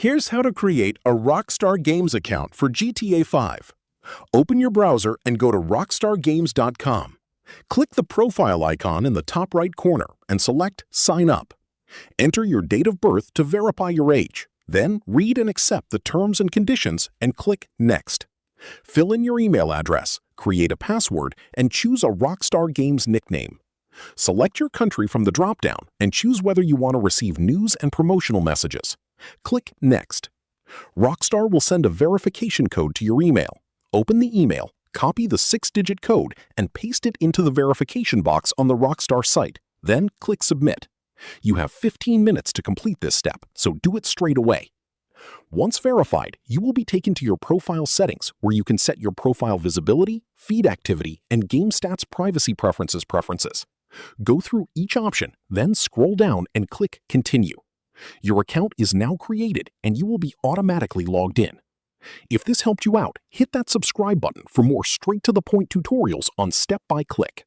Here's how to create a Rockstar Games account for GTA 5. Open your browser and go to rockstargames.com. Click the profile icon in the top right corner and select Sign Up. Enter your date of birth to verify your age. Then read and accept the terms and conditions and click Next. Fill in your email address, create a password, and choose a Rockstar Games nickname. Select your country from the drop-down and choose whether you want to receive news and promotional messages. Click Next. Rockstar will send a verification code to your email. Open the email, copy the 6-digit code, and paste it into the verification box on the Rockstar site. Then click Submit. You have 15 minutes to complete this step, so do it straight away. Once verified, you will be taken to your profile settings where you can set your profile visibility, feed activity, and game stats privacy preferences. Go through each option, then scroll down and click Continue. Your account is now created and you will be automatically logged in. If this helped you out, hit that subscribe button for more straight-to-the-point tutorials on step-by-click.